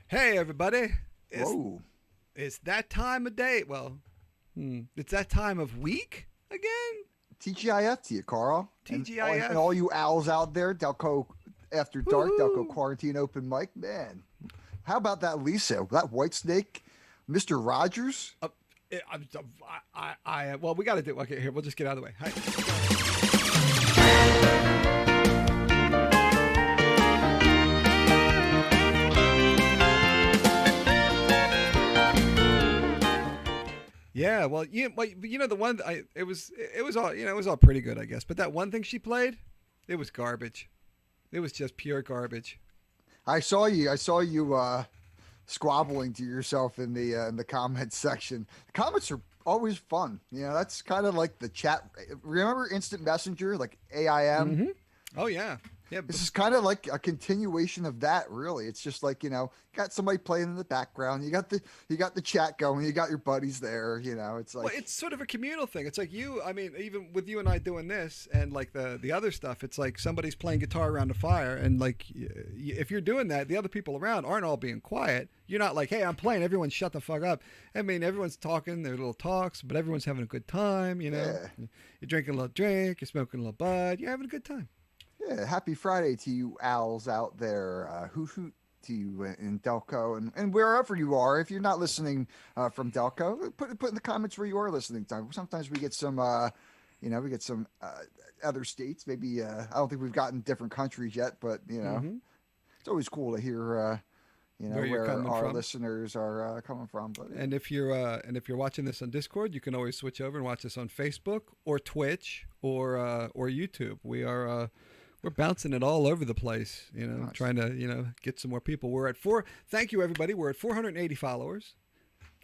Hey, everybody. Whoa. It's that time of day. Well, it's that time of week again. TGIF to you, Carl. TGIF. And all you owls out there, Delco After Dark, Woo-hoo. Delco Quarantine Open Mic. Man, how about that Lisa? That White Snake, Mr. Rogers? Well, we got to do. Okay, here, we'll just get out of the way. Hi. Yeah, well, you know the one it was all it was all pretty good, I guess. But that one thing she played, it was garbage. It was just pure garbage. I saw you squabbling to yourself in the comments section. The comments are always fun. You know, that's kind of like the chat. Remember Instant Messenger, like AIM? Mm-hmm. Oh yeah, yeah. This is kind of like a continuation of that, really. It's just like, got somebody playing in the background. You got the chat going. You got your buddies there. It's like Well, it's sort of a communal thing. It's like you. I mean, even with you and I doing this, and like the other stuff, it's like somebody's playing guitar around a fire, and like if you're doing that, the other people around aren't all being quiet. You're not like, hey, I'm playing. Everyone, shut the fuck up. I mean, everyone's talking their little talks, but everyone's having a good time. Yeah. You're drinking a little drink. You're smoking a little bud. You're having a good time. Yeah, happy Friday to you owls out there. Hoot hoot to you in Delco and wherever you are. If you're not listening from Delco, put in the comments where you are listening. Sometimes we get some, other states. Maybe I don't think we've gotten different countries yet, but it's always cool to hear. Where our listeners are coming from. But and if you're watching this on Discord, you can always switch over and watch this on Facebook or Twitch or YouTube. We're bouncing it all over the place, Nice. trying to, get some more people. We're at thank you everybody. We're at 480 followers.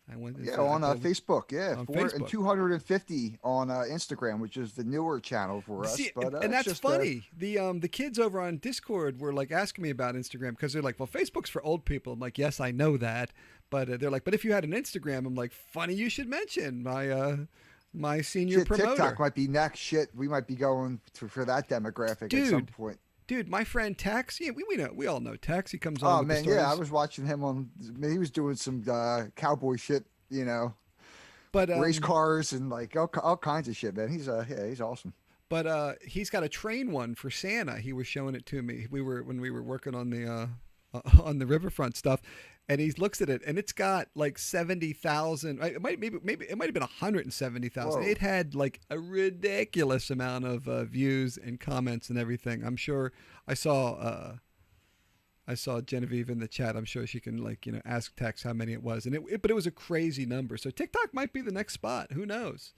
On Facebook, on Facebook. Facebook. And 250 on Instagram, which is the newer channel for us. See, but and that's just, funny. The kids over on Discord were like asking me about Instagram because they're like, well, Facebook's for old people. I'm like, yes, I know that, but they're like, but if you had an Instagram, I'm like, funny you should mention my senior promoter. TikTok might be next. Shit, we might be going for that demographic at some point. Dude, my friend Tex, we all know Tex. He comes on. Oh man, yeah, I was watching him on. He was doing some cowboy shit, but race cars and like all kinds of shit, man. He's awesome. But he's got a train one for Santa. He was showing it to me. When we were working on the riverfront stuff, and he looks at it, and it's got like 70,000. It might have been 170,000. It had like a ridiculous amount of views and comments and everything. I'm sure I saw Genevieve in the chat. I'm sure she can ask Tex how many it was, but it was a crazy number. So TikTok might be the next spot. Who knows?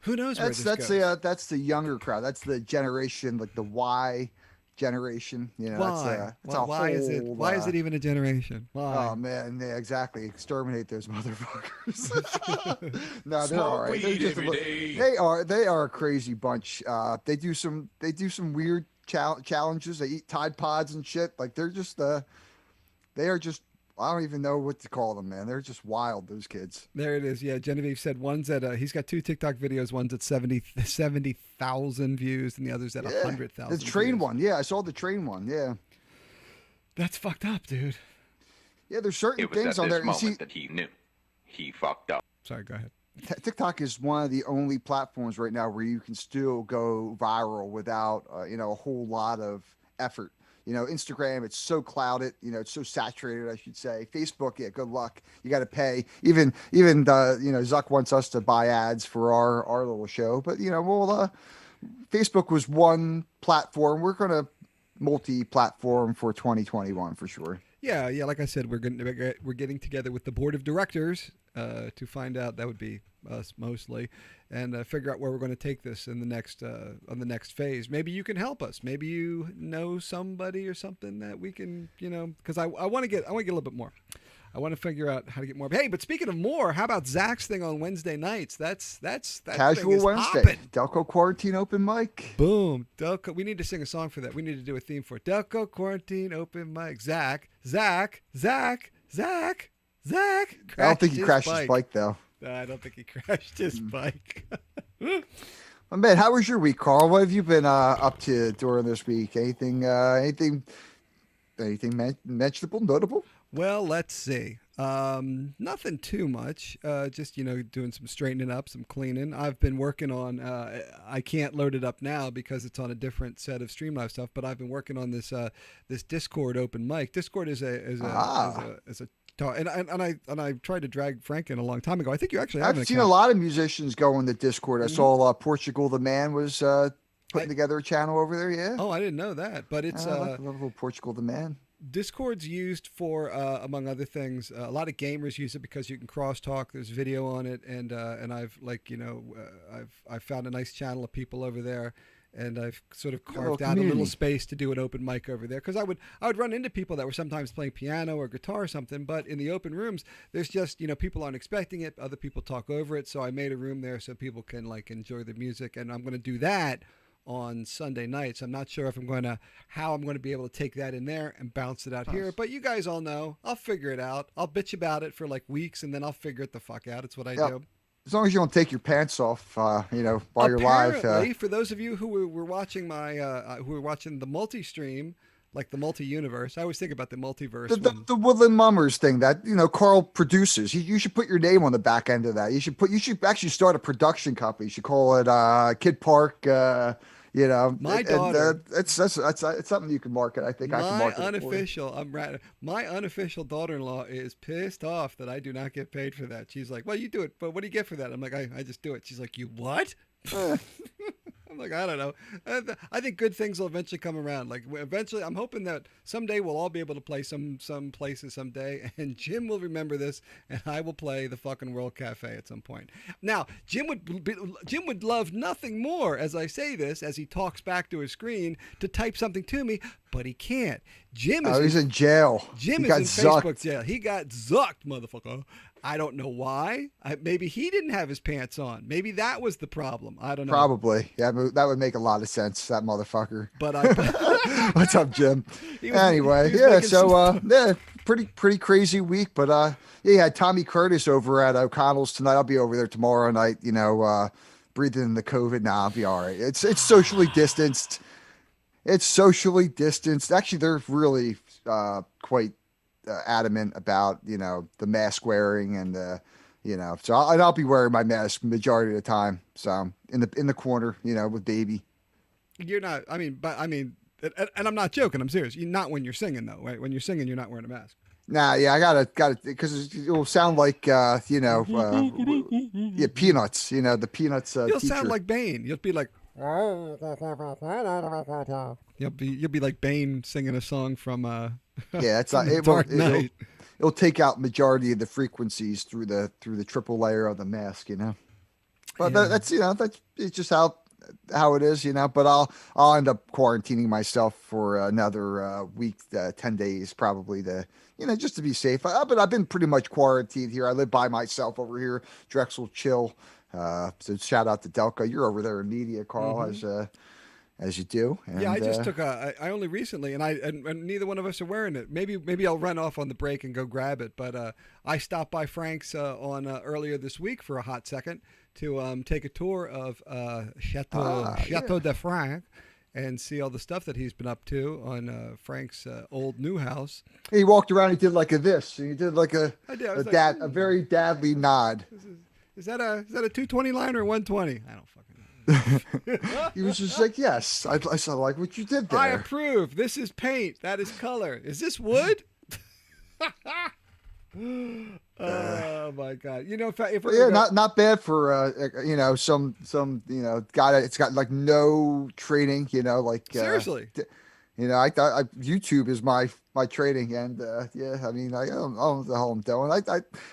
Who knows where this goes? That's the younger crowd. That's the generation, like the Y generation. Why? Why is it even a generation? Why? Oh man, yeah, exactly. Exterminate those motherfuckers. No, they're all right. They are a crazy bunch. They do some weird challenges. They eat Tide Pods and shit. Like they are just I don't even know what to call them, man. They're just wild, those kids. There it is. Yeah, Genevieve said one's at he's got 2 TikTok videos. One's at 70,000 views, and the other's at 100,000. The train views. one, yeah, I saw the train one, yeah. That's fucked up, dude. Yeah, there's certain things on there. It was at this moment that he knew he fucked up. Sorry, go ahead. TikTok is one of the only platforms right now where you can still go viral without a whole lot of effort. Instagram, it's so clouded, it's so saturated, I should say. Facebook, yeah, good luck. You got to pay. Even Zuck wants us to buy ads for our little show, but Facebook was one platform. We're going to multi-platform for 2021 for sure. Yeah. Like I said, we're getting together with the board of directors to find out. That would be us mostly, and figure out where we're going to take this in the next on the next phase. Maybe you can help us. Maybe you know somebody or something that we can, because I want to get a little bit more. I want to figure out how to get more. Hey, but speaking of more, how about Zach's thing on Wednesday nights? That's Casual Wednesday. Hopping. Delco Quarantine Open Mic. Boom. Delco. We need to sing a song for that. We need to do a theme for it. Delco Quarantine Open Mic. Zach. I don't think he crashed his bike though. I don't think he crashed his bike. Man, how was your week, Carl? What have you been up to during this week? Anything mentionable, notable? Well, let's see. Nothing too much. Just doing some straightening up, some cleaning. I've been working on. I can't load it up now because it's on a different set of Streamlive stuff. But I've been working on this Discord open mic. Discord is a and I tried to drag Frank in a long time ago. I think you actually have. I've seen a lot of musicians go on the Discord. I saw Portugal the Man was putting together a channel over there. Yeah. Oh, I didn't know that, but it's I love Portugal the Man. Discord's used for, among other things, a lot of gamers use it because you can crosstalk. There's video on it, and I've I've found a nice channel of people over there, and I've sort of A little carved out a little community. space to do an open mic over there because I would run into people that were sometimes playing piano or guitar or something, but in the open rooms there's just people aren't expecting it, other people talk over it, so I made a room there so people can like enjoy the music, and I'm going to do that on Sunday nights. I'm not sure if how I'm going to be able to take that in there and bounce it out here, Nice. but you guys all know I'll figure it out. I'll bitch about it for like weeks and then I'll figure it the fuck out. It's what I Yep. do. As long as you don't take your pants off, while you're live. Apparently, for those of you who were watching who were watching the multi-stream, like the multi-universe, I always think about the multiverse. The Woodland Mummers thing that Carl produces. You should put your name on the back end of that. You should actually start a production company. You should call it Kid Park. My daughter. It's something you can market. I think I can My market it for you. unofficial, my unofficial daughter-in-law is pissed off that I do not get paid for that. She's like, "Well, you do it, but what do you get for that?" I'm like, "I just do it." She's like, "You what?" Eh, I'm like, I don't know. I think good things will eventually come around. Like eventually, I'm hoping that someday we'll all be able to play some places someday, and Jim will remember this, and I will play the fucking World Cafe at some point. Now, Jim would love nothing more as I say this, as he talks back to his screen to type something to me, but he can't. Jim is he's in jail. Jim He is got in zucked. Facebook jail. He got zucked, motherfucker. I don't know why. Maybe he didn't have his pants on. Maybe that was the problem. I don't know. Probably. Yeah, that would make a lot of sense. That motherfucker. But I. What's up, Jim? He was- Anyway, he was yeah. making So, some- yeah, pretty crazy week. But yeah, you had Tommy Curtis over at O'Connell's tonight. I'll be over there tomorrow night. Breathing in the COVID. Nah, I'll be all right. It's socially distanced. It's socially distanced. Actually, they're really quite adamant about the mask wearing and So I'll be wearing my mask majority of the time. So in the corner, with baby. You're not. And I'm not joking. I'm serious. You're not when you're singing though, right? When you're singing, you're not wearing a mask. Nah, yeah, I gotta because it will sound like yeah, Peanuts. The Peanuts. You'll teacher. sound like Bane. You'll be like. You'll be like Bane singing a song from Yeah, it's not. Dark Knight. It'll take out majority of the frequencies through the triple layer of the mask. But Yeah. that's it's just how it is. But I'll end up quarantining myself for another week, 10 days probably to just to be safe. But I've been pretty much quarantined here. I live by myself over here. Drexel Chill. So shout out to Delco. You're over there in media, Carl, as you do. And, Yeah, I just took I only recently, and neither one of us are wearing it. Maybe I'll run off on the break and go grab it. But I stopped by Frank's on earlier this week for a hot second to take a tour of Chateau de Frank and see all the stuff that he's been up to on Frank's old new house. He walked around. He did like a this. He did like a I did. I was a very dadly nod. Is that a 220 line or 120? I don't fucking know. He was just like, yes, I like what you did there. I approve. This is paint. That is color. Is this wood? Oh my god! If we're Yeah, gonna go- not bad for some guy that's got like no training. seriously. I thought YouTube is my training, and yeah, I mean I don't know what the hell I'm doing.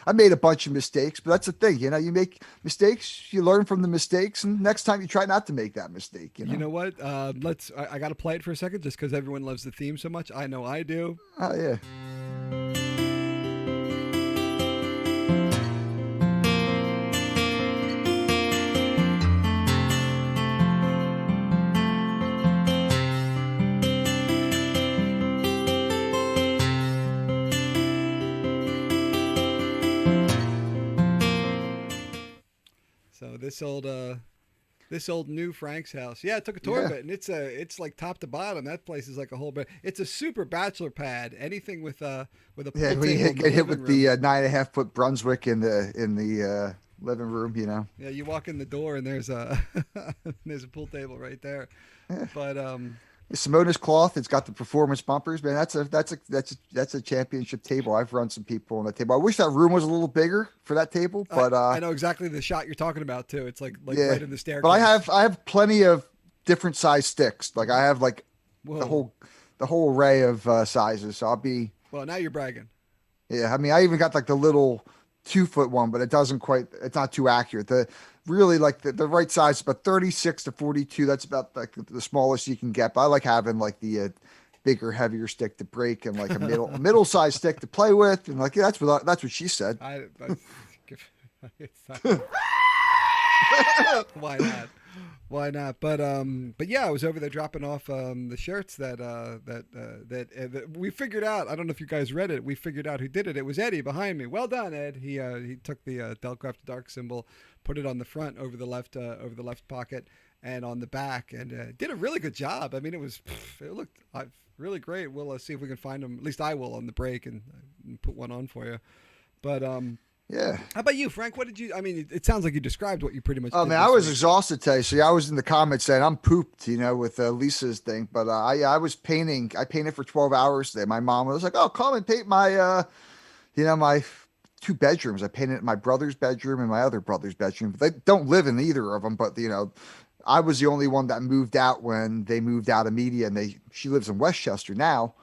I made a bunch of mistakes, but that's the thing. You make mistakes, you learn from the mistakes, and next time you try not to make that mistake. You know what? I got to play it for a second just because everyone loves the theme so much. I know I do. Oh yeah. So this old new Frank's house. Yeah, I took a tour of Yeah. it, and it's like top to bottom. That place is like a whole. It's a super bachelor pad. Anything with a pool Yeah, we table in get hit living with room. the 9.5-foot Brunswick in the living room. Yeah, you walk in the door and there's a there's a pool table right there. But Simona's cloth. It's got the performance bumpers, man. That's a championship table. I've run some people on that table. I wish that room was a little bigger for that table, but I know exactly the shot you're talking about too. It's like yeah. right in the staircase. But I have plenty of different size sticks. Like I have like Whoa. the whole array of sizes. So I'll be Well, now you're bragging. yeah. I mean, I even got like the little 2-foot one, but it doesn't quite. It's not too accurate. The really like the right size is about 36 to 42. That's about like the smallest you can get. But I like having like the bigger, heavier stick to break and like a middle sized stick to play with. And like that's what she said. It's not- why not? Why not? But yeah, I was over there dropping off the shirts that we figured out. I don't know if you guys read it. We figured out who did it. It was Eddie behind me. Well done, Ed. He took the Delco After Dark symbol, put it on the front over the left pocket and on the back, and did a really good job. I mean, it looked really great. We'll see if we can find them. At least I will on the break and put one on for you. But yeah. How about you, Frank? What did you? I mean, it sounds like you described what you pretty much. Oh did man, this I was week. exhausted today. So yeah, I was in the comments saying I'm pooped, with Lisa's thing. But I was painting. I painted for 12 hours today. My mom was like, "Oh, come and paint my, my 2 bedrooms." I painted my brother's bedroom and my other brother's bedroom. They don't live in either of them, but I was the only one that moved out when they moved out of media, and she lives in Westchester now,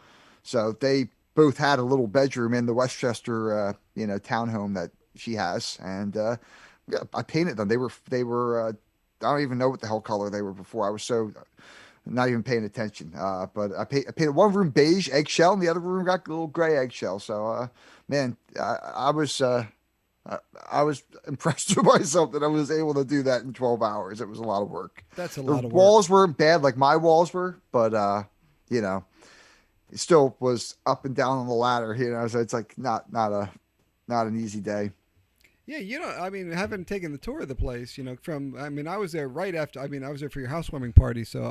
so they both had a little bedroom in the Westchester, townhome that she has, and yeah, I painted them. They were I don't even know what the hell color they were before. I was so not even paying attention. But I painted one room beige eggshell, and the other room got a little gray eggshell. So man, I was impressed with myself that I was able to do that in 12 hours. It was a lot of work. That's a The lot of work. walls weren't bad like my walls were, but it still was up and down on the ladder. So it's like not an easy day. Yeah, I mean, having taken the tour of the place, I was there right after. I mean, I was there for your housewarming party, so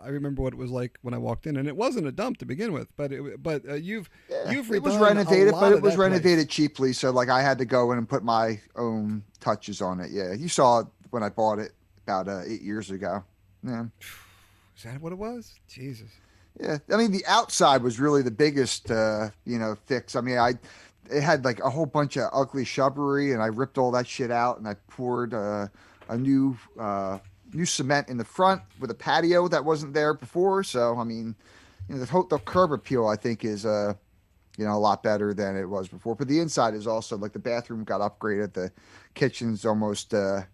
I remember what it was like when I walked in, and it wasn't a dump to begin with. But you've It was redone renovated, a lot but it of was that place. renovated cheaply. So like I had to go in and put my own touches on it. Yeah, you saw it when I bought it about 8 years ago. Yeah, Is that what it was? Jesus. yeah. I mean, the outside was really the biggest, fix. I mean, it had like a whole bunch of ugly shrubbery, and I ripped all that shit out, and I poured a new cement in the front with a patio that wasn't there before. So I mean, the curb appeal I think is a lot better than it was before. But the inside is also like the bathroom got upgraded, the kitchen's almost there,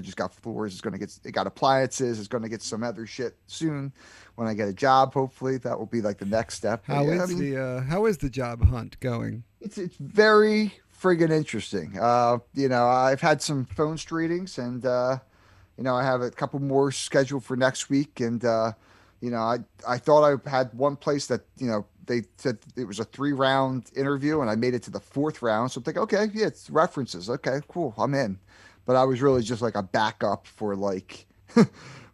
just got floors. It got appliances. It's going to get some other shit soon when I get a job. Hopefully that will be like the next step. But How is the job hunt going? It's very friggin' interesting. I've had some phone screenings, and I have a couple more scheduled for next week. And I thought I had one place that they said it was a 3-round interview, and I made it to the 4th round. So I'm thinking, okay, yeah, it's references. Okay, cool, I'm in. But I was really just like a backup for like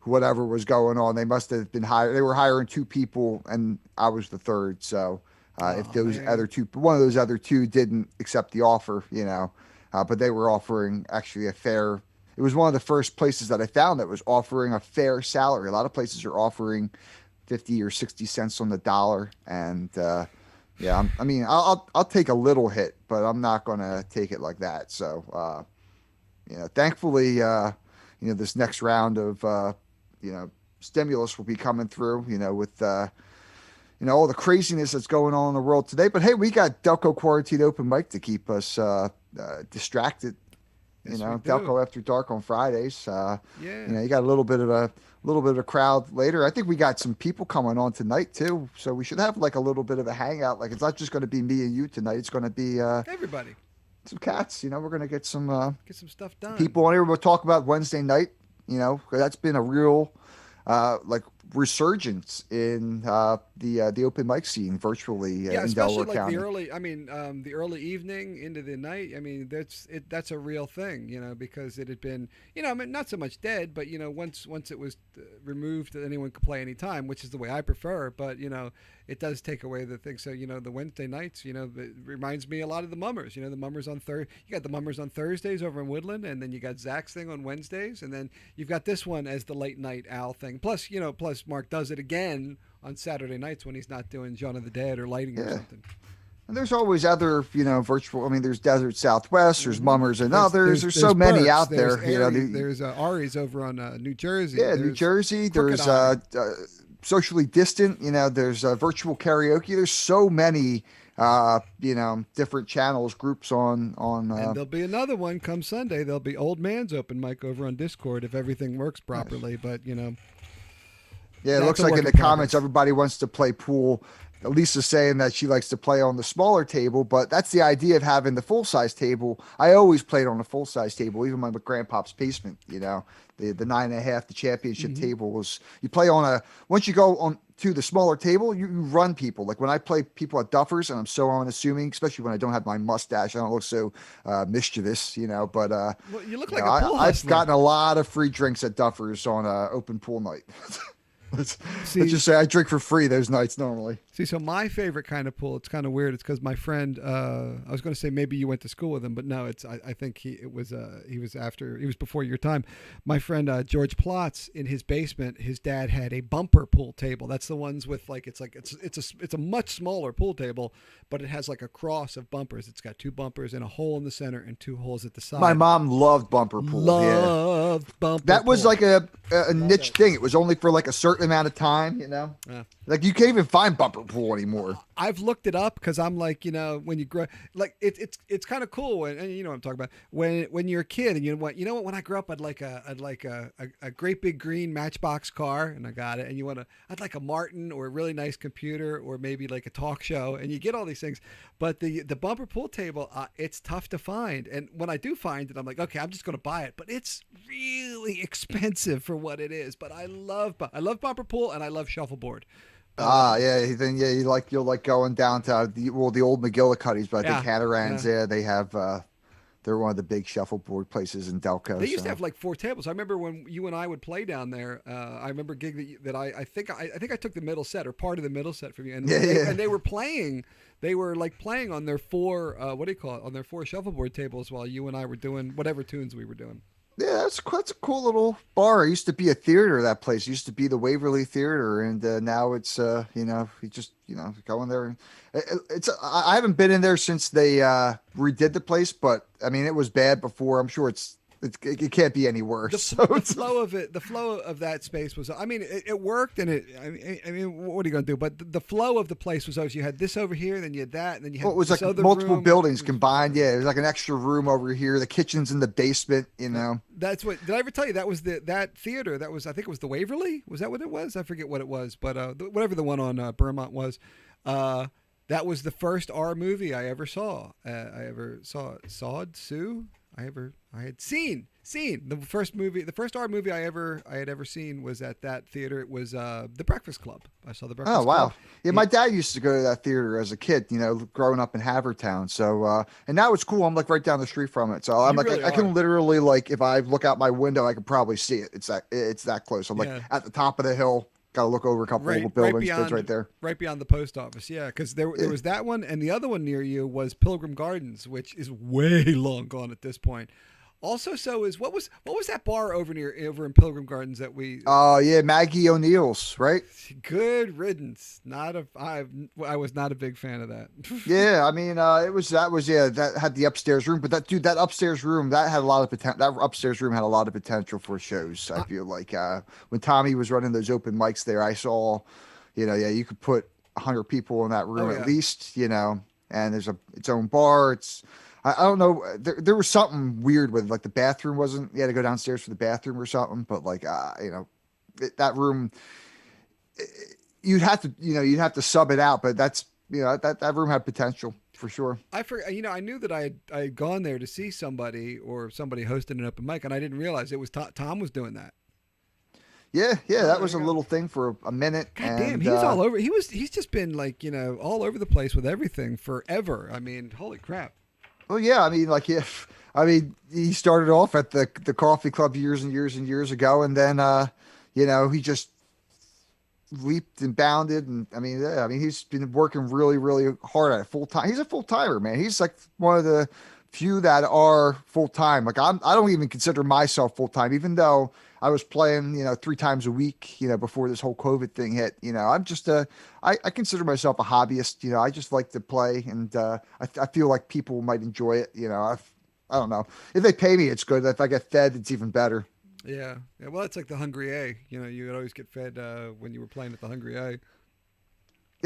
whatever was going on. They must have been They were hiring 2 people, and I was the 3rd. So. If those man. one of those other 2 didn't accept the offer, but they were offering actually a fair. It was one of the first places that I found that was offering a fair salary. A lot of places are offering 50 or 60 cents on the dollar, and I'll take a little hit, but I'm not going to take it like that. So, thankfully, this next round of stimulus will be coming through. With all the craziness that's going on in the world today. But hey, we got Delco Quarantine Open Mic to keep us distracted. Yes, we do. Delco After Dark on Fridays. Yeah. You got a little bit of a crowd later. I think we got some people coming on tonight too, so we should have like a little bit of a hangout. Like it's not just going to be me and you tonight. It's going to be Everybody, some cats. We're going to get some stuff done. people on here. We'll talk about Wednesday night. 'Cause that's been a real resurgence in the open mic scene virtually Yeah, in especially Delaware like County. the early evening into the night. I mean, that's a real thing, because it had been, I mean, not so much dead, but once it was removed, anyone could play anytime, which is the way I prefer. But it does take away the thing. So the Wednesday nights, it reminds me a lot of the Mummers. The Mummers on you got the Mummers on Thursdays over in Woodland, and then you got Zach's thing on Wednesdays, and then you've got this one as the late night Al thing. Plus Mark does it again on Saturday nights when he's not doing John of the Dead or lighting or Yeah. something. And there's always other, virtual. I mean, there's Desert Southwest, there's Mummers, and others. There's so There's many Burks, out there. There's Ari's over on New Jersey. Yeah, New There's Jersey. Crooked There's socially distant. There's virtual karaoke. There's so many different channels, groups on And there'll be another one come Sunday. There'll be Old Man's Open Mic over on Discord if everything works properly. But yeah, it that's looks a like work in the in comments progress. everybody wants to play pool. Lisa's saying that she likes to play on the smaller table, but that's the idea of having the full size table. I always played on a full size table, even my grandpa's basement. The 9.5, the championship table was, you play on once you go on to the smaller table, you run people. Like when I play people at Duffers, and I'm so unassuming, especially when I don't have my mustache, I don't look so mischievous, but Well, you look like a pool I've hustler. gotten a lot of free drinks at Duffers on open pool night. let's See, just say I drink for free those nights normally. so my favorite kind of pool, it's kind of weird. It's because my friend, I was going to say maybe you went to school with him, but no, I think he was before your time. My friend George Plotz, in his basement, his dad had a bumper pool table. That's the ones with it's a much smaller pool table, but it has like a cross of bumpers. It's got two bumpers and a hole in the center and two holes at the side. My mom loved bumper pool. Yeah. Loved bumper. That was pool. like a niche thing. It was only for like a certain amount of time, Yeah. Like you can't even find bumper pool anymore. I've looked it up because I'm like, when you grow, like it's kind of cool, and you know what I'm talking about. When you're a kid and you know what, when I grew up, I'd like a great big green Matchbox car, and I got it. And I'd like a Martin or a really nice computer or maybe like a talk show, and you get all these things. But the bumper pool table, it's tough to find, and when I do find it, I'm like, okay, I'm just gonna buy it. But it's really expensive for what it is. But I love bumper pool and I love shuffleboard. Yeah. Then you'll like going down to the old McGillicuddy's, but I think Yeah, Hanaran's yeah. there. They have they're one of the big shuffleboard places in Delco. They used to so. have like 4 tables. I remember when you and I would play down there. I remember a gig that I think I took the middle set or part of the middle set from you, and and they were playing. They were like playing on their 4 on their 4 shuffleboard tables while you and I were doing whatever tunes we were doing. Yeah, that's a cool little bar. It used to be a theater. That place it used to be the Waverly Theater, and now it's you just go in there. And I haven't been in there since they redid the place, but I mean it was bad before. I'm sure it can't be any worse. The flow of that space was. I mean, it worked, and I mean, what are you going to do? But the flow of the place was always you had this over here, then you had that, and then you had Well, it was this like other multiple room. buildings combined. Yeah, it was like an extra room over here. The kitchen's in the basement. That's what. Did I ever tell you that was that theater? That was, I think it was the Waverly. Was that what it was? I forget what it was, but whatever the one on Burmont was, that was the first R movie I ever saw. Sue. I had seen the first R movie I had ever seen was at that theater. It was The Breakfast Club. I saw The Breakfast Oh Club. wow! Yeah, my dad used to go to that theater as a kid. Growing up in Havertown. So and now it's cool. I'm like right down the street from it. So I'm You like really I can are. literally like if I look out my window, I can probably see it. It's that close. I'm like Yeah. at the top of the hill. Got to look over a couple Right, of right buildings. But beyond, it's right there. right beyond the post office. Yeah, because there was that one, and the other one near you was Pilgrim Gardens, which is way long gone at this point. Also, so is what was that bar over in Pilgrim Gardens that we? Oh yeah, Maggie O'Neill's, right? Good riddance. I was not a big fan of that. Yeah, I mean, that had the upstairs room, but that upstairs room that had a lot of potential. That upstairs room had a lot of potential for shows. I feel like when Tommy was running those open mics there, I saw, you could put 100 people in that room Oh, yeah. at least, and there's its own bar. I don't know. There was something weird with like the bathroom wasn't. You had to go downstairs for the bathroom or something. But like that room, you'd have to sub it out. But that's that room had potential for sure. I knew that I had gone there to see somebody or somebody hosting an open mic, and I didn't realize it was Tom was doing that. Yeah, Oh, that was there a you go. little thing for a minute. God damn, he's all over. He's just been like all over the place with everything forever. I mean, holy crap. Well, yeah, I mean, he started off at the coffee club years and years and years ago, and then he just leaped and bounded, and he's been working really, really hard at it full time. He's a full timer, man. He's like one of the few that are full time. Like I don't even consider myself full time, even though I was playing 3 times a week, before this whole COVID thing hit. I'm just I consider myself a hobbyist. I just like to play, and I feel like people might enjoy it. I don't know if they pay me, it's good. If I get fed, it's even better. Yeah. Well, it's like the Hungry A. You would always get fed when you were playing at the Hungry A.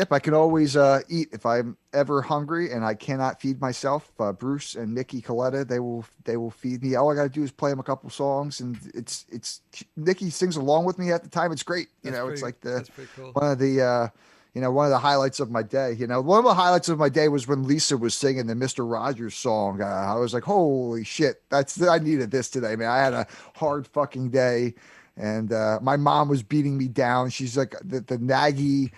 Yep, I can always eat if I'm ever hungry and I cannot feed myself. Bruce and Nikki Coletta, they will feed me. All I got to do is play them a couple songs, and it's Nikki sings along with me at the time. It's great. It's like That's pretty cool. one of the one of the highlights of my day. One of the highlights of my day was when Lisa was singing the Mister Rogers song. I was like, holy shit, I needed this today, man. I had a hard fucking day, and my mom was beating me down. She's like the naggy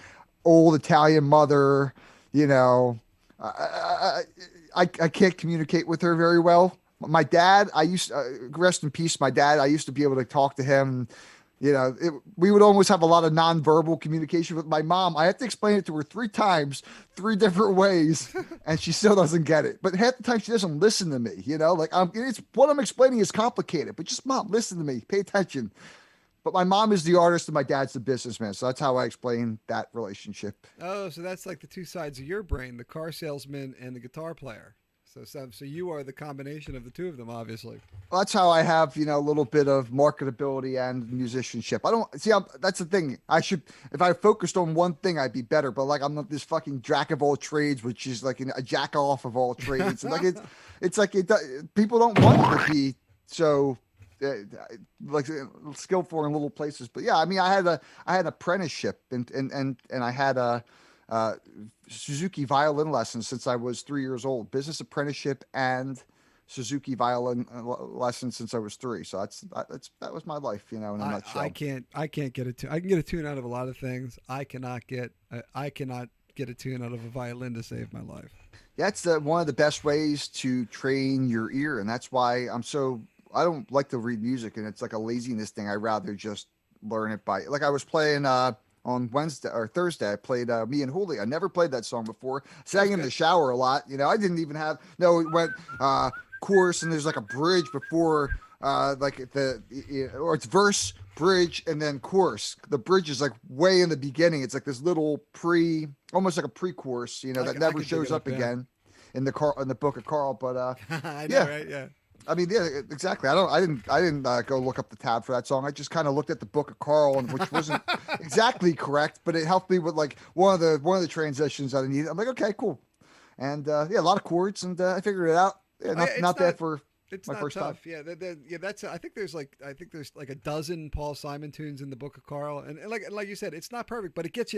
old Italian mother, you know. I can't communicate with her very well. My dad, I used rest in peace. My dad, I used to be able to talk to him. We would almost have a lot of nonverbal communication with my mom. I have to explain it to her 3 times, 3 different ways, and she still doesn't get it. But half the time she doesn't listen to me. It's what I'm explaining is complicated, but just mom, listen to me, pay attention. But my mom is the artist and my dad's the businessman. So that's how I explain that relationship. Oh, so that's like the two sides of your brain, the car salesman and the guitar player. So you are the combination of the two of them, obviously. Well, that's how I have, a little bit of marketability and musicianship. I don't see that's the thing. If I focused on one thing, I'd be better. But like, I'm not this fucking jack of all trades, which is like a jack off of all trades. And like, people don't want you to be so like skillful in little places. But yeah, I mean, I had an apprenticeship and I had a Suzuki violin lessons since I was 3 years old. Business apprenticeship and Suzuki violin lessons since I was 3. So that was my life, in a nutshell. I can't get a tune. I can get a tune out of a lot of things. I cannot get a tune out of a violin to save my life. That's one of the best ways to train your ear, and that's why I don't like to read music, and it's like a laziness thing. I rather just learn it by, like I was playing on Wednesday or Thursday. I played Me and Julia. I never played that song before. Sang in the shower a lot. I didn't even have it went chorus and there's like a bridge before like or it's verse, bridge, and then chorus. The bridge is like way in the beginning. It's like this little almost like a pre-chorus, that never shows up again in the book of Carl. But I know, right? Yeah. I mean, yeah, exactly. I didn't go look up the tab for that song. I just kind of looked at the Book of Carl, which wasn't exactly correct, but it helped me with like one of the transitions that I needed. I'm like, okay, cool, and a lot of chords, and I figured it out. Yeah, not bad for my first tough. time. Yeah, that's. I think there's like a dozen Paul Simon tunes in the Book of Carl, and like you said, it's not perfect, but it gets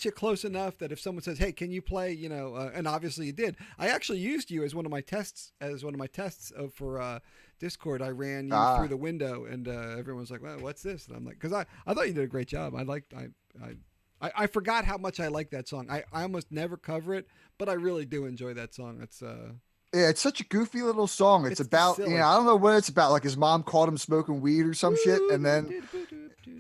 you close enough that if someone says, "Hey, can you play?" And obviously you did. I actually used you as one of my tests for Discord. I ran you through the window, and everyone was like, "Well, what's this?" And I'm like, because I thought you did a great job. I forgot how much I like that song. I almost never cover it, but I really do enjoy that song. It's Yeah, it's such a goofy little song. It's about, silly. I don't know what it's about. Like his mom caught him smoking weed or some shit. And then,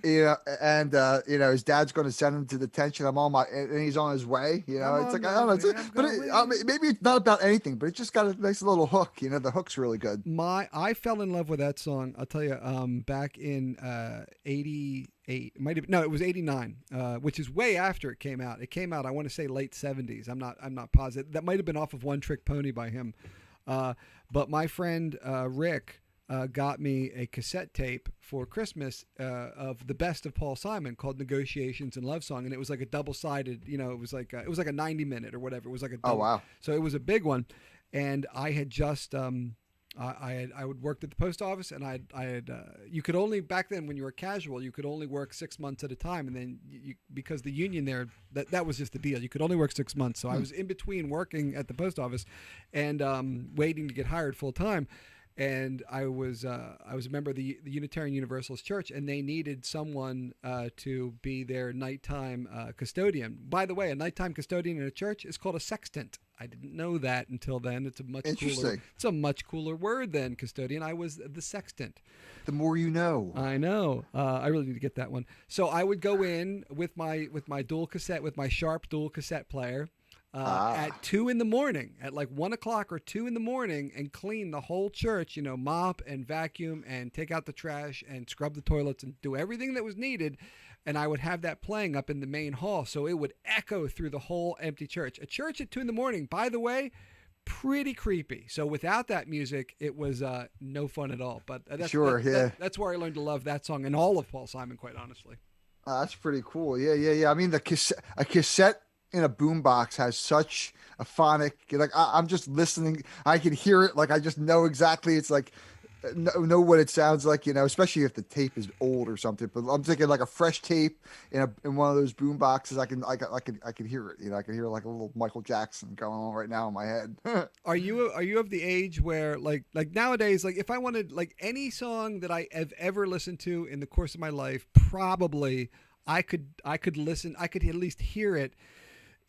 his dad's going to send him to detention. And he's on his way, it's like, I don't know. Maybe it's not about anything, but it just got a nice little hook. The hook's really good. I fell in love with that song. I'll tell you, back in 88, it was 89, which is way after it came out. It came out, I want to say late 70s. I'm not positive. That might have been off of One Trick Pony by him. But my friend Rick got me a cassette tape for Christmas of the best of Paul Simon called Negotiations and Love Song, and it was like a double-sided. It was like a 90-minute or whatever. It was like a double, oh wow. So it was a big one, and I had just I would worked at the post office, and I had you could only, back then when you were casual, you could only work 6 months at a time, and then because the union there, that was just the deal. You could only work 6 months. So I was in between working at the post office and waiting to get hired full time. And I was a member of the Unitarian Universalist Church, and they needed someone to be their nighttime custodian. By the way, a nighttime custodian in a church is called a sextant. I didn't know that until then. It's a much cooler word than custodian. I was the sextant. The more you know. I know. I really need to get that one. So I would go in with my Sharp dual cassette player. At 2 a.m, at like 1 o'clock or 2 a.m, and clean the whole church, mop and vacuum and take out the trash and scrub the toilets and do everything that was needed. And I would have that playing up in the main hall, so it would echo through the whole empty church. A church at 2 a.m, by the way, pretty creepy. So without that music, it was no fun at all. But that's where I learned to love that song and all of Paul Simon, quite honestly. That's pretty cool. Yeah. I mean, a cassette in a boombox has such a phonic, like I'm just listening. I can hear it. Like I just know exactly. It's like know what it sounds like, especially if the tape is old or something. But I'm thinking like a fresh tape in one of those boom boxes. I can hear it. I can hear like a little Michael Jackson going on right now in my head. Are you of the age where like nowadays, like if I wanted like any song that I have ever listened to in the course of my life, probably I could listen, I could at least hear it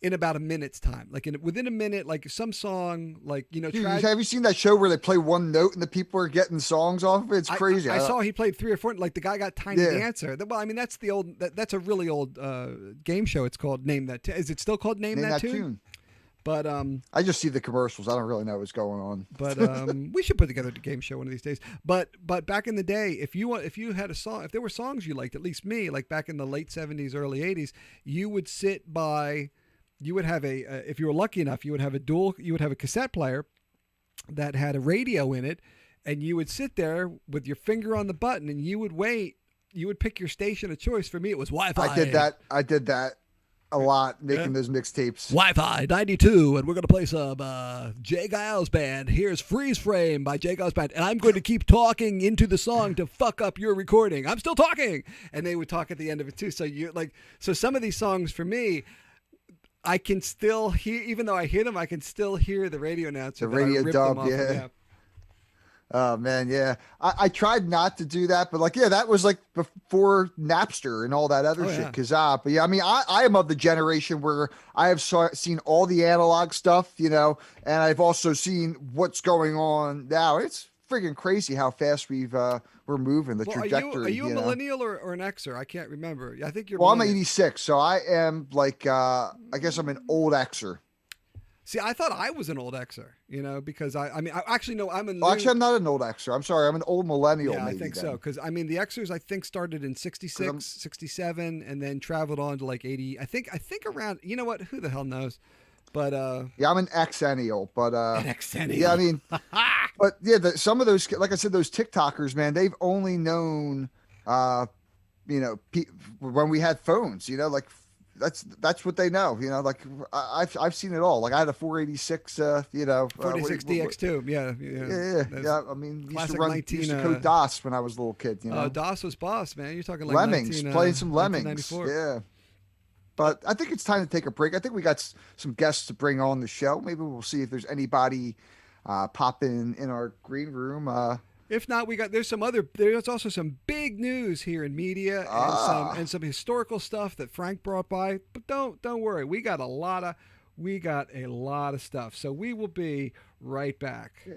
in about a minute's time, like within a minute, like some song, like Dude, have you seen that show where they play one note and the people are getting songs off of it? It's crazy. I saw he played 3 or 4. Like the guy got Tiny Dancer. Well, I mean that's the old. That's a really old game show. It's called Name That. Is it still called Name That Tune? But I just see the commercials. I don't really know what's going on. But we should put together a game show one of these days. But back in the day, if you had a song, if there were songs you liked, at least me, like back in the late 70s, early 80s, you would sit by. You would have if you were lucky enough, you would have a cassette player that had a radio in it, and you would sit there with your finger on the button, and you would wait. You would pick your station of choice. For me, it was Wi-Fi. I did that a lot, making those mixtapes. Wi-Fi 92, and we're going to play some Jay Giles Band. Here's Freeze Frame by Jay Giles Band, and I'm going to keep talking into the song to fuck up your recording. I'm still talking, and they would talk at the end of it too. So some of these songs for me, I can still hear, even though I hear them, I can still hear the radio announcer. The radio dub, yeah. Oh man, yeah. I tried not to do that, but that was like before Napster and all that other shit. But yeah, I mean, I am of the generation where I have seen all the analog stuff, and I've also seen what's going on now. It's freaking crazy how fast we're moving. The trajectory. Are you a millennial or an Xer? I can't remember. I think you're. Well, I'm 86, so I am like I guess I'm an old Xer. See, I thought I was an old Xer, because I actually no, I'm actually I'm not an old Xer. I'm sorry, I'm an old millennial. Yeah, maybe, I think then. so, because I mean the Xers I think started in 66, 67, and then traveled on to like 80. I think around. You know what? Who the hell knows? But yeah, I'm an Xennial, but an Xennial. Yeah, I mean, but yeah, some of those, like I said, those TikTokers, man, they've only known, when we had phones, like that's what they know, like I've seen it all. Like I had a 486, 486 DX2, yeah. I mean, used to code 19, DOS when I was a little kid. DOS was boss, man. You're talking like Lemmings, playing some Lemmings, yeah. But I think it's time to take a break. I think we got some guests to bring on the show. Maybe we'll see if there's anybody popping in our green room. If not, there's also some big news here in media and some historical stuff that Frank brought by. But don't worry, we got a lot of stuff. So we will be right back. Yeah.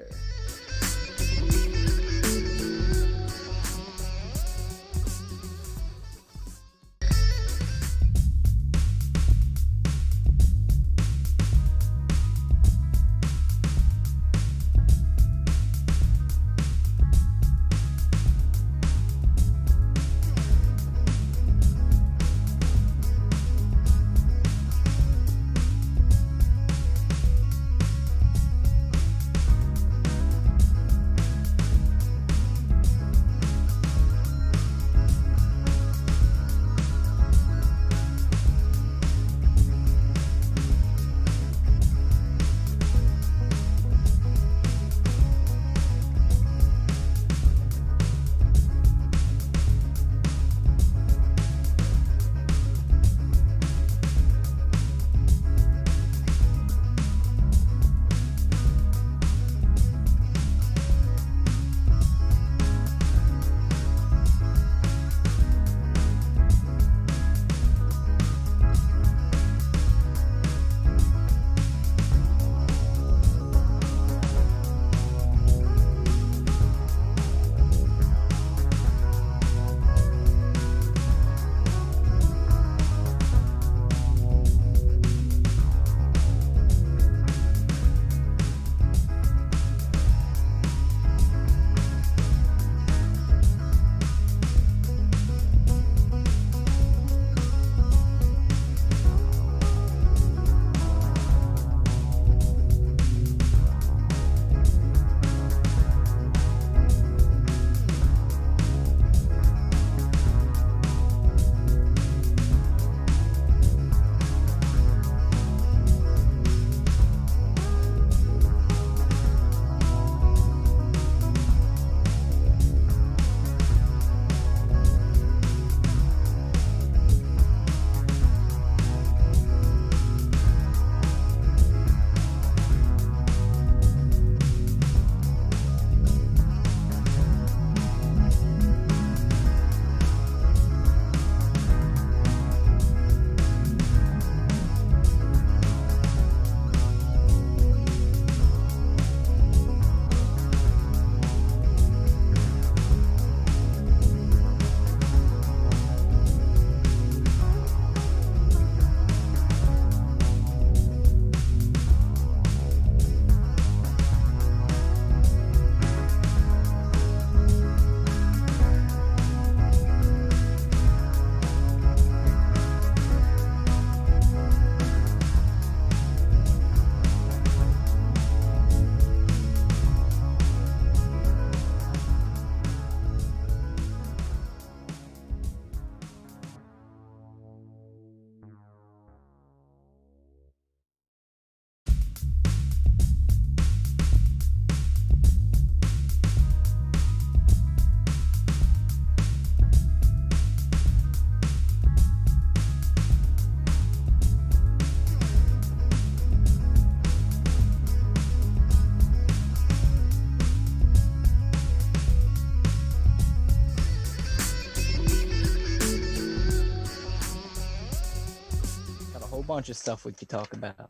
bunch of stuff we could talk about.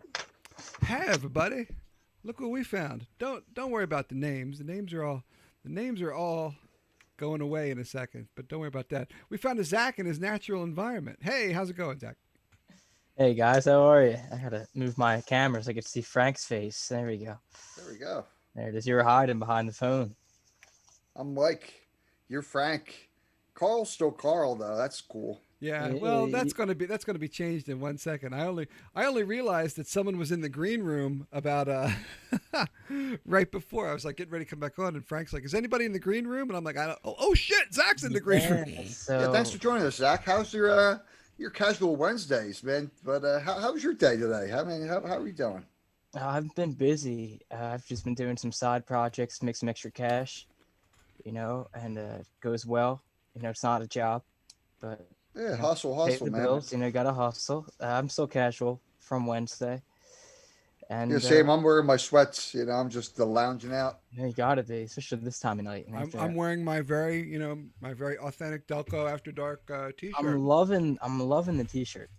Hey, everybody! Look what we found. Don't worry about the names. The names are all going away in a second. But don't worry about that. We found a Zach in his natural environment. Hey, how's it going, Zach? Hey guys, how are you? I gotta move my camera so I can see Frank's face. There we go. There we go. There it is. You were hiding behind the phone. I'm Mike. You're Frank. Carl's still Carl though. That's cool. Yeah, well, that's gonna be changed in 1 second. I only realized that someone was in the green room about right before I was like getting ready to come back on, and Frank's like, "Is anybody in the green room?" And I'm like, "I don't." Oh shit, Zach's in the green room. So Yeah, thanks for joining us, Zach. How's your casual Wednesdays, man? But how was your day today? How are you doing? I've been busy. I've just been doing some side projects, make some extra cash, and it goes well. It's not a job, but Yeah, hustle, pay the man. bills. Gotta hustle. I'm still casual from Wednesday, and Yeah, same. I'm wearing my sweats. I'm just lounging out. you gotta be, especially this time of night. I'm wearing my very authentic Delco After Dark T-shirt. I'm loving the t-shirt.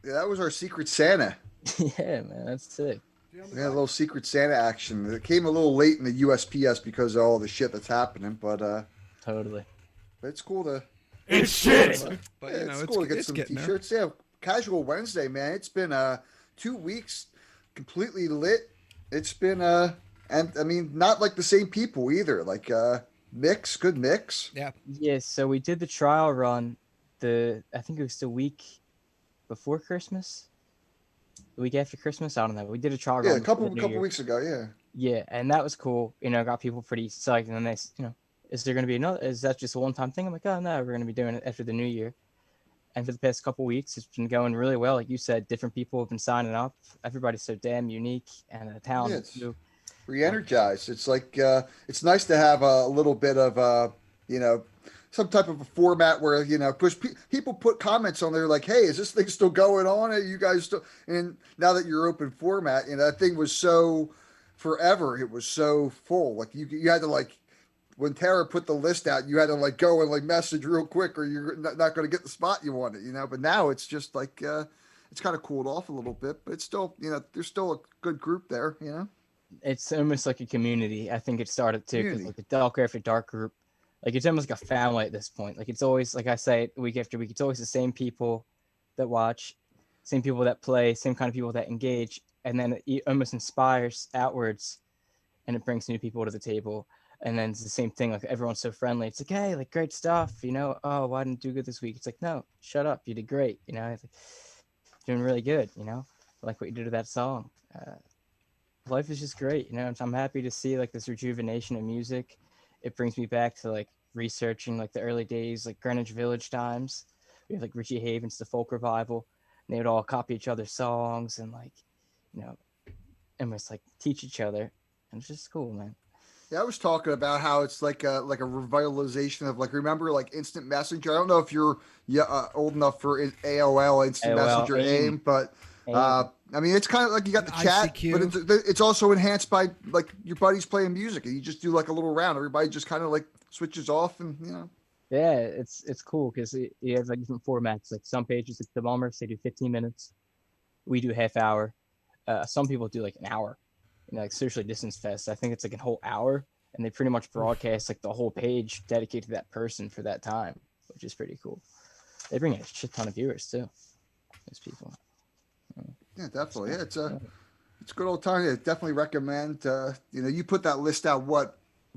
Yeah, that was our Secret Santa. Yeah, man, that's sick. We had a little Secret Santa action. It came a little late in the USPS because of all the shit that's happening, but Totally. it's cool to. It's shit. But Yeah, it's cool to get it's some getting there. t-shirts. Yeah, casual Wednesday, man. It's been 2 weeks completely lit. It's been and I mean not like the same people either. Like good mix. Yeah. Yeah, so we did the trial run I think it was the week before Christmas. The week after Christmas, I don't know. We did a trial run. Yeah, a before the New couple Year. weeks ago. Yeah. Yeah, and that was cool. Got people pretty psyched. And then they, is there going to be another? Is that just a one-time thing? I'm like, oh no, we're going to be doing it after the New Year. And for the past couple weeks, it's been going really well. Like you said, different people have been signing up. Everybody's so damn unique and talented Yeah, too. Re-energized. It's like it's nice to have a little bit of some type of a format where because people put comments on there like, hey, is this thing still going on? Are you guys still? And now that you're open format, that thing was so forever. It was so full. Like you had to like. When Tara put the list out, you had to like go and like message real quick, or you're not going to get the spot you wanted, But now it's just like it's kind of cooled off a little bit, but it's still, there's still a good group there, It's almost like a community. I think it started too, because Community. like the Delco After Dark group, like it's almost like a family at this point. Like it's always, like I say, week after week, it's always the same people that watch, same people that play, same kind of people that engage, and then it almost inspires outwards, and it brings new people to the table. And then it's the same thing. Like everyone's so friendly. It's like, hey, like great stuff. Oh, why didn't you do good this week? It's like, no, shut up. You did great. It's like, doing really good. Like what you did with that song. Life is just great. And I'm happy to see like this rejuvenation of music. It brings me back to like researching like the early days, like Greenwich Village times. We have like Richie Havens, the folk revival. And they would all copy each other's songs and like, almost like teach each other. And it's just cool, man. Yeah, I was talking about how it's like a revitalization of like, remember like Instant Messenger? I don't know if you're old enough for AOL Instant AOL, Messenger AIM, but I mean, it's kind of like you got the chat, ICQ. but it's also enhanced by like your buddies playing music, and you just do like a little round. Everybody just kind of like switches off, and Yeah, it's cool because you have like different formats. Like some pages, like the Bombers, they do 15 minutes. We do half hour. Some people do like an hour. Like Socially Distance Fest, I think it's like a whole hour, and they pretty much broadcast like the whole page dedicated to that person for that time, which is pretty cool. They bring in a shit ton of viewers too. Those people. yeah, definitely. Yeah, it's a good old time. Yeah, definitely recommend. You put that list out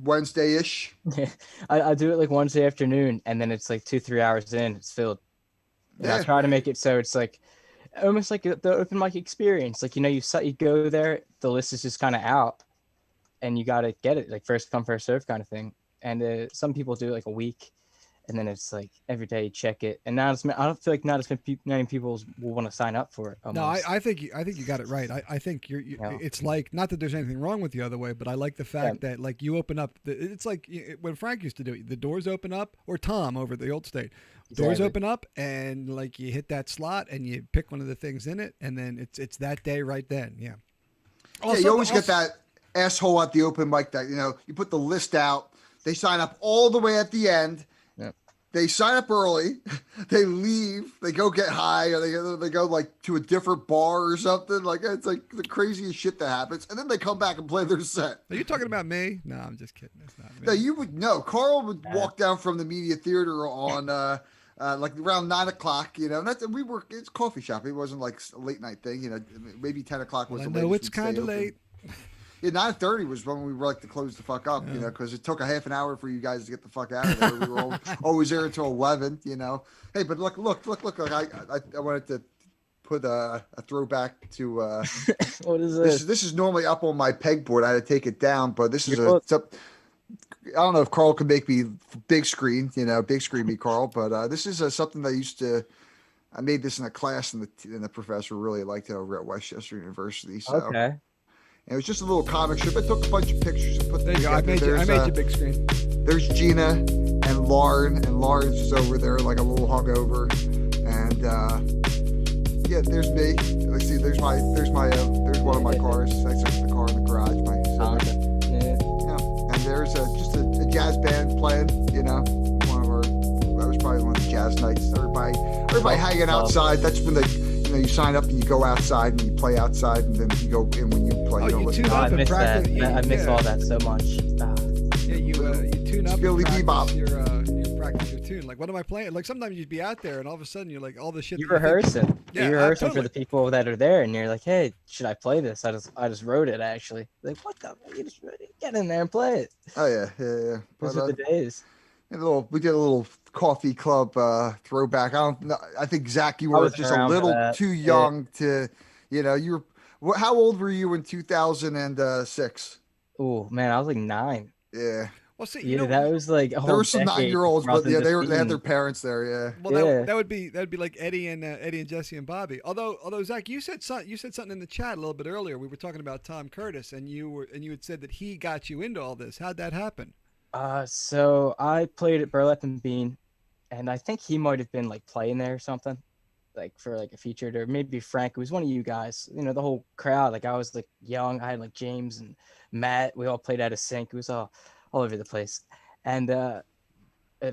Wednesday-ish. I do it like Wednesday afternoon, and then it's like 2-3 hours in, it's filled. And I Yeah. try to make it so it's like almost like the open mic experience. Like you go there, the list is just kind of out, and you got to get it like first come first serve kind of thing. And some people do it like a week, and then it's like every day you check it. And I don't feel like not as many people will want to sign up for it. No, almost. I think you got it right. I think Yeah. it's like, not that there's anything wrong with the other way, but I like the fact that like you open up. It's like when Frank used to do it. The doors open up, or Tom over at the old state. Doors Exactly. open up, and like you hit that slot, and you pick one of the things in it, and then it's that day right then. Yeah. Yeah, you always get that asshole at the open mic that you put the list out. They sign up all the way at the end. Yep. they sign up early, they leave, they go get high, or they go like to a different bar or something. Like it's like the craziest shit that happens, and then they come back and play their set. Are you talking about me? No, I'm just kidding. It's not me. No, you would know. Carl would walk down from the media theater on like around 9 o'clock. You know, and that's it's a coffee shop. It wasn't like a late night thing. You know, maybe 10 o'clock was Well, I the know latest it's we'd stay kind of open. late. Yeah, 9:30 was when we were like to close the fuck up, you know, because it took a half an hour for you guys to get the fuck out of there. We were always there until 11, you know. Hey, but look! I wanted to put a throwback to What is this? this is normally up on my pegboard. I had to take it down, but this is You're I don't know if Carl can make me big screen, you know, big screen me, Carl. But this is something that I made this in a class, and the professor really liked it over at Westchester University. So. Okay. And it was just a little comic strip. I took a bunch of pictures and put them There you go. together. I made you big screen. There's Gina and Lauren, and Lauren's just over there like a little hungover. And yeah, there's me. Let's see. There's one of my cars. That's the car in the garage. Yeah. Yeah. And there's just a jazz band playing. You know, that was probably one of the jazz nights. Everybody hanging outside. That's when you sign up and you go outside and you play outside, and then you go in when you play. Oh, you go you listen tune to Oh, up I and miss that. practice. I miss Yeah. all that so much. Yeah, you tune up Billy and Bebop. you practice your tune. Like, what am I playing? Like, sometimes you'd be out there and all of a sudden you're like, all the shit. You that you think- rehearsing. Yeah, You're rehearsing totally. for the people that are there, and you're like, "Hey, should I play this? I just wrote it actually." Like, what the? You just wrote it. Get in there and play it. Oh yeah. Those But, are the days. we did a little coffee club throwback. I don't know. I think Zach, you I were wasn't just a around for little that. too Yeah. young to, you know, how old were you in 2006? Oh man, I was like 9. Yeah. Well, see, Yeah, you know, that was like a whole There were some decade 9-year-olds, for us but yeah, in they the had their scene. parents there. Yeah. well, Yeah. that would be like Eddie and Jesse and Bobby. Although Zach, you said something in the chat a little bit earlier. We were talking about Tom Curtis, and you had said that he got you into all this. How'd that happen? So I played at Burlap and Bean, and I think he might have been like playing there or something, like for like a featured, or maybe Frank. It was one of you guys. You know, the whole crowd. Like I was like young. I had like James and Matt. We all played out of sync. It was all over the place. And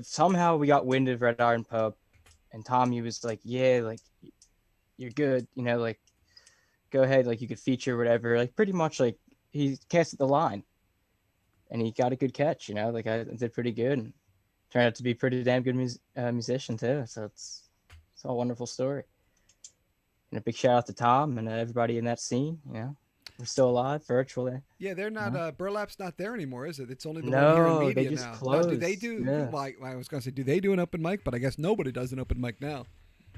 somehow we got wind of Red Iron Pub, and Tommy was like, "Yeah, like you're good. You know, like go ahead. Like you could feature whatever. Like pretty much like he casted the line." And he got a good catch, you know, like I did pretty good and turned out to be a pretty damn good musician too. So it's a wonderful story. And a big shout out to Tom and everybody in that scene. You know, we're still alive virtually. Yeah, they're not. Burlap's not there anymore, is it? It's only the No, one here in media they just now. Now, do they closed. do? Yeah. Well, I was gonna say, do they do an open mic? But I guess nobody does an open mic now.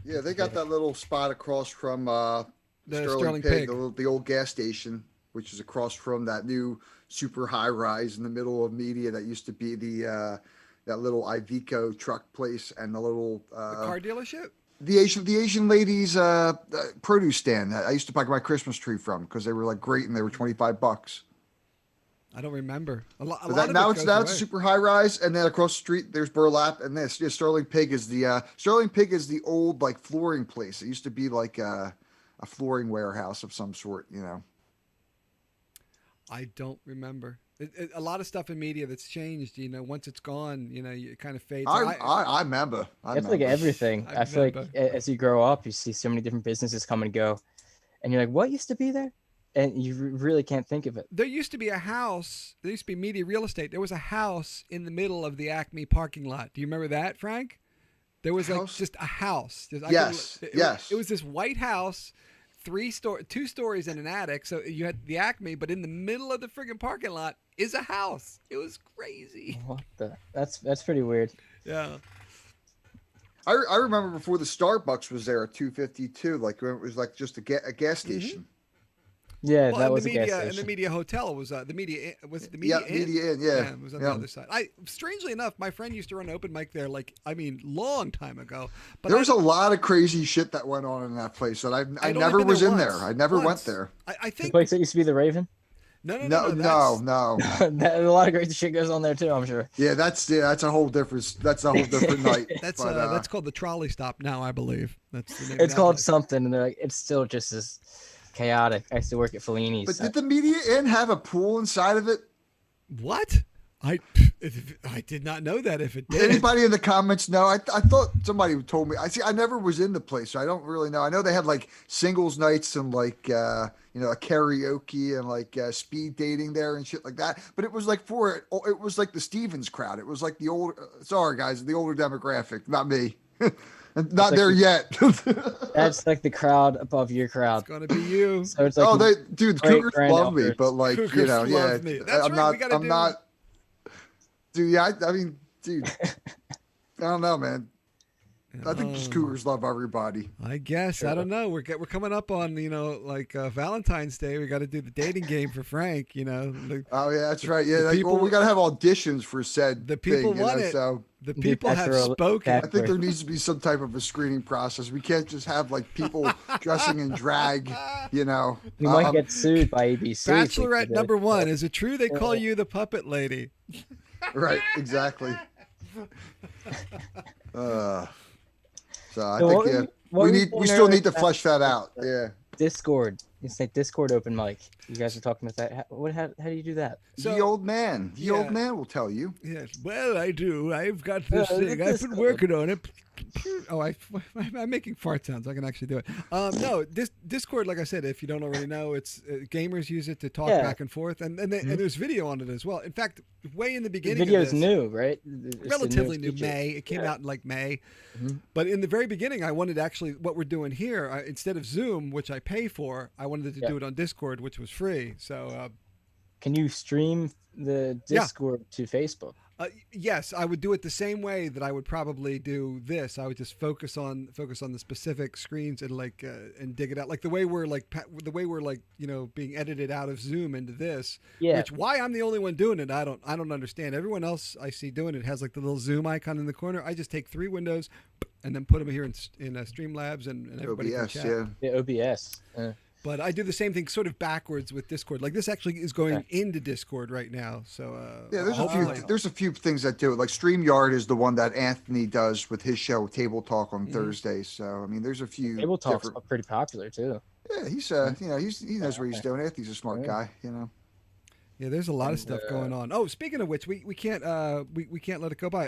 Yeah, they got that little spot across from The Sterling Sterling Pig, Pig. the old gas station, which is across from that new super high rise in the middle of media that used to be that little Iveco truck place and the little The car dealership. the Asian ladies produce stand that I used to buy my Christmas tree from because they were like great and they were $25. I don't remember. A lot But of now it it's goes away. super high rise, and then across the street there's Burlap and this. Yeah, Sterling Pig is the old like flooring place. It used to be like a flooring warehouse of some sort, you know. I don't remember. A lot of stuff in media that's changed. You know, once it's gone, you know, it kind of fades. I remember. It's like everything. I I feel like remember. as you grow up, you see so many different businesses come and go, and you're like, "What used to be there?" And you really can't think of it. There used to be a house. There used to be media real estate. There was a house in the middle of the Acme parking lot. Do you remember that, Frank? There was like House? just a house. Yes, yes. It was this white house, 2 stories and an attic. So you had the Acme, but in the middle of the friggin' parking lot is a house. It was crazy. What the? That's pretty weird. Yeah. I remember before the Starbucks was there at 252, like when it was like just a gas Mm-hmm. station. Yeah, Well, that and was the a gas media station. and the media hotel was the media was it the media Yeah, inn? Media Inn, yeah. It was on Yeah. the other side. Strangely enough, my friend used to run open mic there, like long time ago. But There was a lot of crazy shit that went on in that place that I I'd only never been was there in once. there. I never went Once. there. I The think place that used to be the Raven. no. No. A lot of great shit goes on there too, I'm sure. Yeah, that's a whole different night. That's But, that's called the trolley stop now, I believe. That's the name of It's that called place. something, and they're like, it's still just as chaotic. I used to work at Fellini's. But did the Media Inn have a pool inside of it? What? I did not know that. If it did, Anybody in the comments know? I thought somebody told me. I never was in the place, so I don't really know. I know they had like singles nights and like a karaoke and like speed dating there and shit like that. But it was like it was like the Stevens crowd. It was like the old. Sorry guys, the older demographic, not me. Not there yet. That's like the crowd above your crowd. it's gonna be you. So it's like dude, great Cougars love me, grandfathers. but like Cougars yeah, love me. That's I'm right, we not. gotta I'm do- not. Dude, yeah, I mean, dude, I don't know, man. I think just Cougars love everybody. I guess I don't know. We're coming up on like Valentine's Day. We got to do the dating game for Frank. Oh yeah, that's right. Yeah, people- we gotta have auditions for said. The people thing, want it. So The people have That's real- spoken. I think there needs to be some type of a screening process. We can't just have like people dressing in drag. We might get sued by ABC. if we Bachelorette do number that. 1. Is it true they call you the puppet lady? Right, exactly. So I So think what yeah, were we you we saying still need earlier to flesh that out. Yeah. Discord. You say Discord open mic. You guys are talking about that. How do you do that? The old man. The yeah. old man will tell you. Yes. Well, I do. I've got this Yeah, thing. the I've been Discord. working on it. Oh, I'm making fart sounds. I can actually do it. No, this Discord, like I said, if you don't already know, it's gamers use it to talk Yeah. back and forth, and there's video on it as well. In fact, way in the The beginning, video of is this, new, right? It's the relatively newest new. feature. May it came Yeah. out in like May, Mhm. but in the very beginning, I wanted actually what we're doing here instead of Zoom, which I pay for, I wanted to Yeah. do it on Discord, which was free. So. Can you stream the Yeah. Discord to Facebook? Yes, I would do it the same way that I would probably do this. I would just focus on the specific screens and and dig it out, like the way we're being edited out of Zoom into this. Yeah. Which why I'm the only one doing it, I don't understand. Everyone else I see doing it has like the little Zoom icon in the corner. I just take 3 windows and then put them here in Streamlabs and everybody can OBS, chat. yeah. Yeah, OBS. But I do the same thing sort of backwards with Discord. Like this actually is going into Discord right now. So Yeah, hopefully- there's a few things that do it. Like StreamYard is the one that Anthony does with his show Table Talk on Thursdays. So I mean, there's a few Table Talk's different. pretty popular too. Yeah, he's he knows what he's doing. Anthony's a smart guy. Yeah, there's a lot of stuff going on. Oh, speaking of which, we can't we can't let it go by.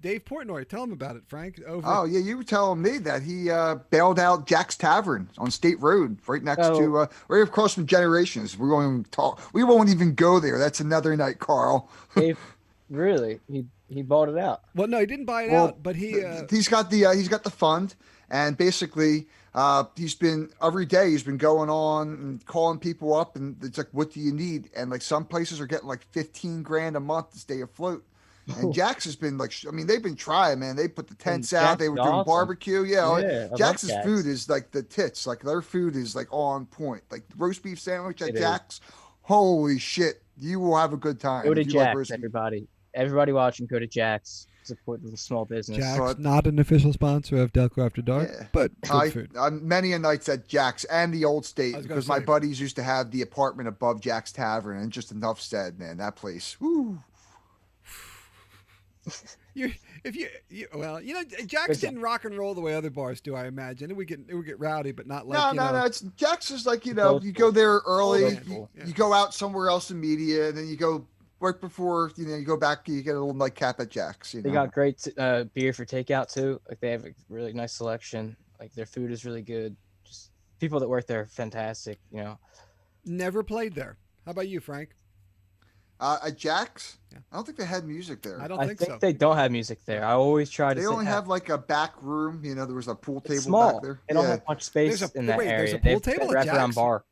Dave Portnoy, tell him about it, Frank. Oh yeah, you were telling me that he bailed out Jack's Tavern on State Road, right next to right across from Generations. We won't even talk. We won't even go there. That's another night, Carl. Dave, really? He bought it out. Well, no, he didn't buy it Well, out, but he's got the fund, and basically he's been every day he's been going on and calling people up, and it's like, what do you need? And like some places are getting like 15 grand a month to stay afloat. And Jack's has been like, I mean, they've been trying, man. They put the tents out. They were doing awesome. barbecue. Yeah, I love Jack's Jack's. food is like the tits. Like their food is like on point. Like the roast beef sandwich at It is. Jack's. Holy shit, you will have a good time. Go to if you like Jack's, roast beef. everybody. Everybody watching, go to Jack's. Support the small business. Jack's But- not an official sponsor of Delco After Dark, Yeah. but good food. Many a nights at Jack's and the Old State I was gonna because my say. buddies used to have the apartment above Jack's Tavern, and just enough said, man, that place. Woo. Jack's didn't rock and roll the way other bars do. I imagine it would get rowdy, but not like No. It's Jack's is like Old you go there early, Old you, school. you go out somewhere else in media, and then you go right before you go back. You get a little nightcap at Jack's. They got great beer for takeout too. Like they have a really nice selection. Like their food is really good. Just people that work there are fantastic. Never played there. How about you, Frank? At Jack's. Yeah. I don't think they had music there. I don't I think think so. they don't have music there. I always try to. They say, only have like a back room. There was a pool table it's small. back there. They don't Yeah. have much space There's a- in that wait, there's area. a They pool have table a at wraparound Jack's? bar.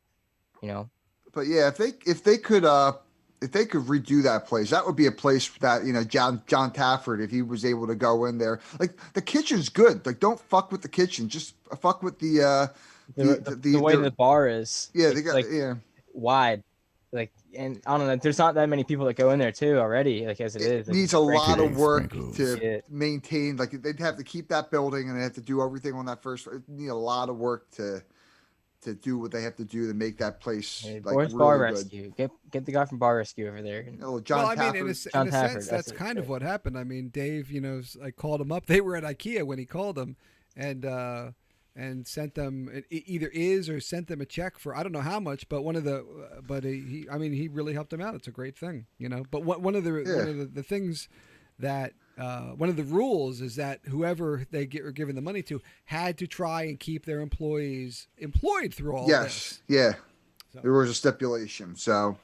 But yeah, if they could redo that place, that would be a place that John Tafford, if he was able to go in there. Like the kitchen's good. Like don't fuck with the kitchen. Just fuck with the way the bar is. yeah, it's they got like yeah. wide. Like, and I don't know. There's not that many people that go in there too already. Like as it is, It needs a lot of work to Yeah. maintain. Like they'd have to keep that building and they have to do everything on that first. It need a lot of work to do what they have to do to make that place Hey, like Boris really Bar good. Rescue. Get the guy from Bar Rescue over there. John well, I mean, Tafford. in a John Tafford, sense, that's that's it, kind of yeah. what happened. I mean, Dave, I called him up. They were at IKEA when he called him, and and sent them either is or sent them a check for I don't know how much, but he really helped them out. It's a great thing, you know. But one of the things that one of the rules is that whoever they are giving the money to had to try and keep their employees employed through all this. Yeah. So. There was a stipulation. So,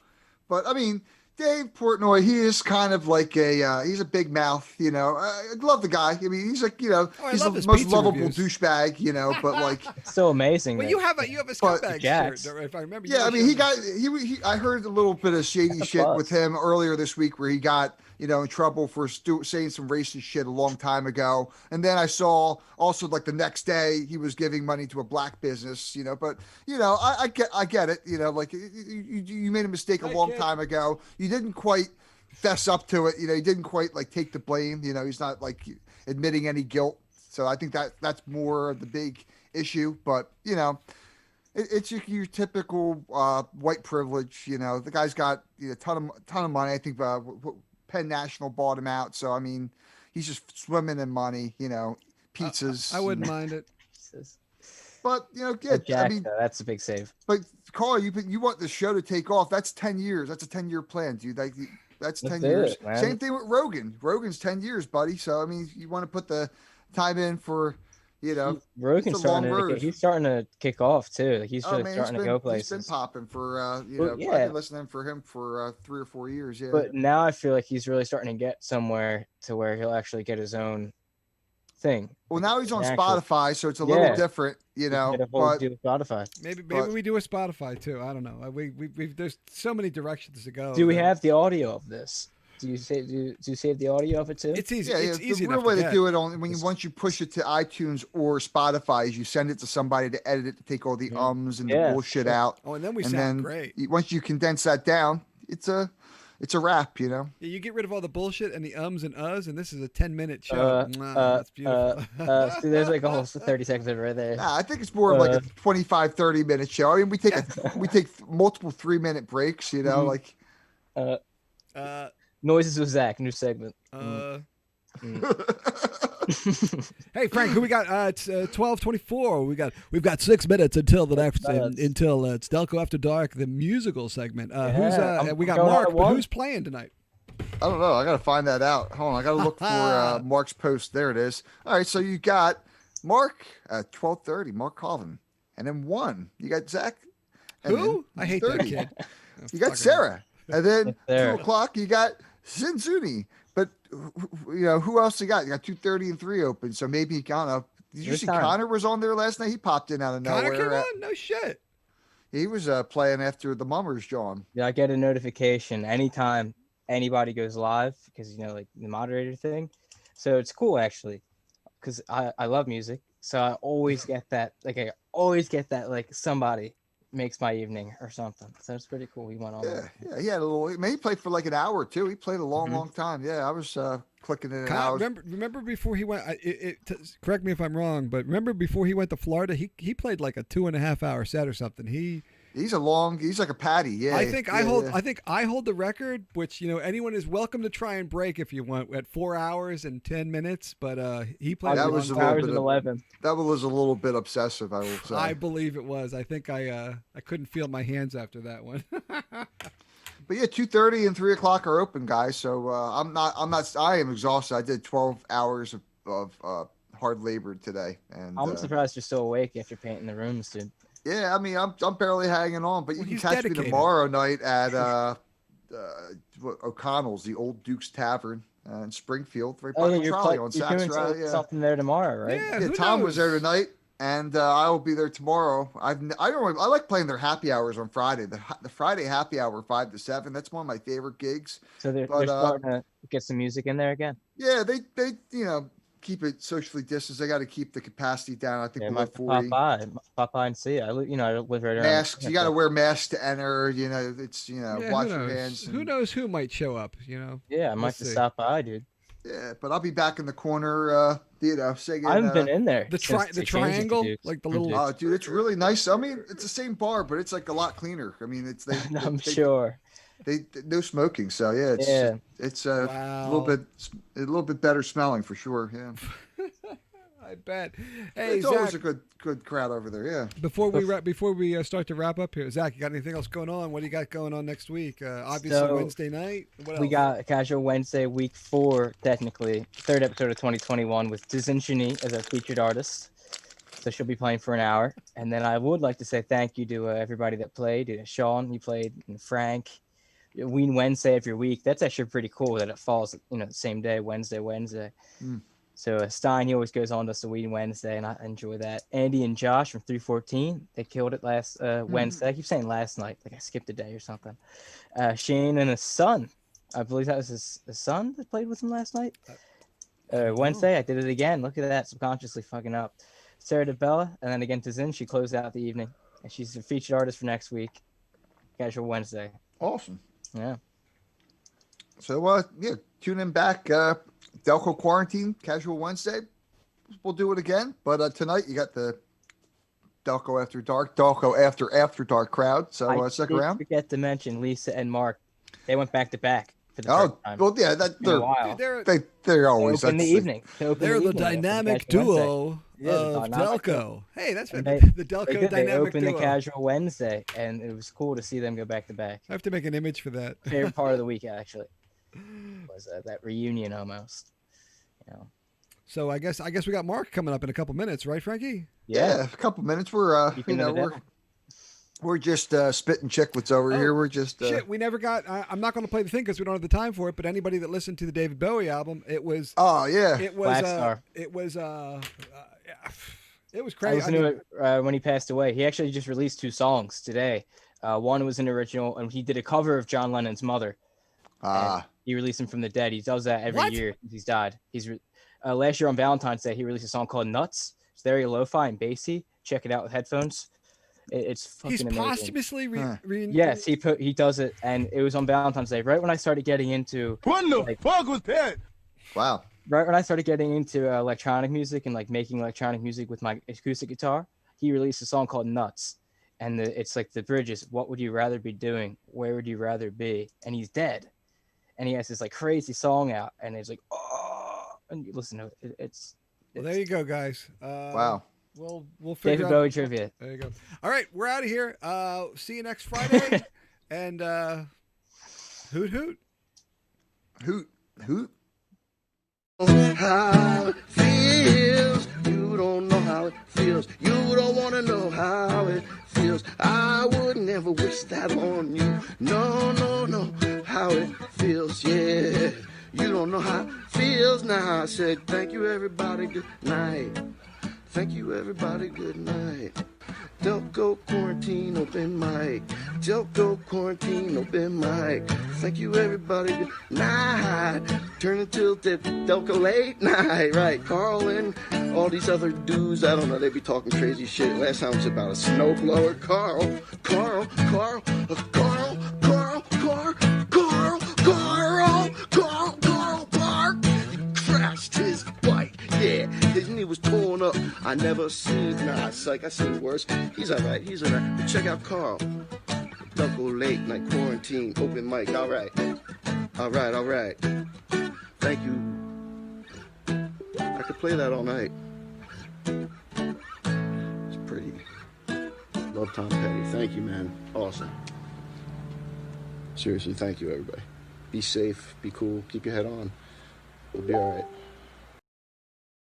but I mean, Dave Portnoy, he is kind of like he's a big mouth, you know. I love the guy. I mean, he's like, you know, he's the most lovable douchebag, you know. But like, it's so amazing. Well, you have a scumbag shirt, if I remember. Yeah, I mean, he I heard a little bit of shady shit with him earlier this week, where he got in trouble for saying some racist shit a long time ago. And then I saw also like the next day he was giving money to a black business, you know. But you know, I get it, you know, like you made a mistake a long time ago. You didn't quite fess up to it, you know. You didn't quite like take the blame, you know. He's not like admitting any guilt. So I think that's more of the big issue. But you know, it's your typical white privilege, you know. The guy's got a ton of money. I think Penn National bought him out, so I mean, he's just swimming in money, you know, pizzas. I wouldn't mind it. But you know, yeah, Jack, I mean, that's a big save. But Carl, you want the show to take off? That's 10 years. That's a 10-year plan, dude. Like that's 10 years. Man. Same thing with Rogan. Rogan's 10 years, buddy. So I mean, you want to put the time in for, you know, Rogan's starting to kick off too. Like he's really starting to go places. He's been popping for I've been listening for him for 3 or 4 years. Yeah. But now I feel like he's really starting to get somewhere to where he'll actually get his own thing. Well, now he's on Spotify, so it's a little different, you know. But Spotify. Maybe we do a Spotify too. I don't know. We there's so many directions to go. Do we have the audio of this? Do you save the audio of it too? It's easy. Yeah, it's easy. The real way to do it once you push it to iTunes or Spotify is you send it to somebody to edit it, to take all the ums and the bullshit out. Oh, and then we sound great. Once you condense that down, it's a wrap, you know. Yeah, you get rid of all the bullshit and the ums and uhs, and this is a 10-minute show. That's beautiful. See, there's like a whole 30 seconds of it right there. Nah, I think it's more like a 25, 30-minute show. I mean, we take multiple 3-minute breaks, you know, like. Noises with Zach, new segment. Hey Frank, who we got? It's 12:24. We've got 6 minutes until the next until it's Delco After Dark, the musical segment. We got Mark, but who's playing tonight? I don't know. I gotta find that out. Hold on, I gotta look for Mark's post. There it is. All right, so you got Mark at 12:30, Mark Colvin, and then 1 you got Zach. Who? I hate that kid. You got Sarah, and then 2:00 you got Zinzuni. But you know who else you got? You got 2:30 and 3 open. So maybe Did you see Connor was on there last night? He popped in out of nowhere. Connor came on? No shit. He was playing after the Mummers, John. Yeah, I get a notification anytime anybody goes live because like the moderator thing. So it's cool actually, because I love music. So I always get that. Like somebody makes my evening or something. So it's pretty cool. He went on. Yeah, he had a little. He played for like an hour or two. He played a long time. Yeah, I was clicking in and out. Remember before he went. Correct me if I'm wrong, but remember before he went to Florida, he played like a 2.5 hour set or something. He's like a patty. Yeah, I think I hold the record, which anyone is welcome to try and break if you want, at 4 hours and 10 minutes. But he played. That was 11. That was a little bit obsessive, I will say. I believe it was. I think I couldn't feel my hands after that one. But yeah, 2:30 and 3:00 are open, guys. So I am exhausted. I did 12 hours of hard labor today, and I'm surprised you're still awake after painting the rooms, dude. Yeah, I mean, I'm barely hanging on, but you can catch me tomorrow night at O'Connell's, the Old Duke's Tavern in Springfield, right by the trolley on Saks Road. Yeah, something there tomorrow, right? Yeah, Tom was there tonight, and I will be there tomorrow. I like playing their happy hours on Friday. The Friday happy hour, 5 to 7. That's one of my favorite gigs. So they're starting to get some music in there again. Yeah, they keep it socially distanced. They got to keep the capacity down. I think we're 40. Pop by and see. I live right around. Masks. You got to wear masks to enter. It's wash your hands. Who knows who might show up? Yeah, I might just stop by, dude. Yeah, but I'll be back in the corner. Singing. I haven't been in there. The triangle, like the little. Oh, dude, it's really nice. I mean, it's the same bar, but it's like a lot cleaner. I mean, I'm sure. They no smoking, so it's a little bit better smelling for sure. Yeah. I bet. Hey, It's always Zach, a good crowd over there. Yeah. before we start to wrap up here, Zach, you got anything else going on? What do you got going on next week? Obviously So, Wednesday night. What else? We got Casual Wednesday, week 4, technically, third episode of 2021 with Tizin Shani as our featured artist. So she'll be playing for an hour. And then I would like to say thank you to everybody that played. Sean, he played, and Frank. Ween Wednesday every week. That's actually pretty cool that it falls, the same day, Wednesday. Mm. So Stein, he always goes on to us the Ween Wednesday, and I enjoy that. Andy and Josh from 314, they killed it last Wednesday. I keep saying last night, like I skipped a day or something. Shane and his son, I believe that was his son that played with him last night. Wednesday, I did it again. Look at that, subconsciously fucking up. Sarah DeBella, and then again Tizin, she closed out the evening, and she's a featured artist for next week. Casual Wednesday. Awesome. Yeah. So tune in back. Delco Quarantine, Casual Wednesday. We'll do it again. But tonight you got the Delco After Dark crowd. So I stick did around. forget to mention Lisa and Mark. They went back to back for the Oh, first time well, yeah, in a while. Dude, they're always Open the that's the- evening. To open they're the evening, dynamic Casual Wednesday. duo Yeah, the of dynamic Delco. Hey, that's And the They Delco did. They dynamic opened duo. the Casual Wednesday, and it was cool to see them go back to back. I have to make an image for that. Favorite part of the week actually was that reunion almost. So I guess we got Mark coming up in a couple minutes, right, Frankie? Yeah, a couple minutes. We're Keeping it down. we're just spitting chicklets over Oh, here. We're just Shit, we never got. I'm not going to play the thing because we don't have the time for it. But anybody that listened to the David Bowie album, it was. oh yeah. It was. Black Star. It was. It was I crazy. listened to it when he passed away. He actually just released 2 songs today. One was an original, and he did a cover of John Lennon's Mother. And he released him from the dead. He does that every What? year since he's died. Last year on Valentine's Day, he released a song called Nuts. It's very lo-fi and bassy. Check it out with headphones. It's fucking He's amazing. posthumously. Yes, he does it, and it was on Valentine's Day. Right when I started getting into fuck was that? Wow. right when I started getting into electronic music and like making electronic music with my acoustic guitar, he released a song called Nuts, and it's like the bridge is, what would you rather be doing? Where would you rather be? And he's dead, and he has this like crazy song out, and it's like, oh, and you listen to it. It's Well, there you go, guys. Wow. We'll figure David out. Bowie trivia. There you go. All right, we're out of here. See you next Friday. And hoot hoot. Hoot. How it feels, you don't know how it feels. You don't want to know how it feels. I would never wish that on you. No, how it feels, yeah. You don't know how it feels. Now I said, thank you, everybody, good night. Thank you, everybody, good night. Delco Quarantine, open mic. Delco Quarantine, open mic. Thank you, everybody, good night. Turn until the Delco late night, right? Carl and all these other dudes, I don't know, they be talking crazy shit. Last time it was about a snowblower. Carl Park. He crashed his bike, yeah. His knee was torn up. I never seen, psych, I seen worse. He's alright. But check out Carl. Delco late night quarantine, open mic, alright. Thank you. I could play that all night. It's pretty. Love Tom Petty. Thank you, man. Awesome. Seriously, thank you, everybody. Be safe, be cool, keep your head on. We'll be alright.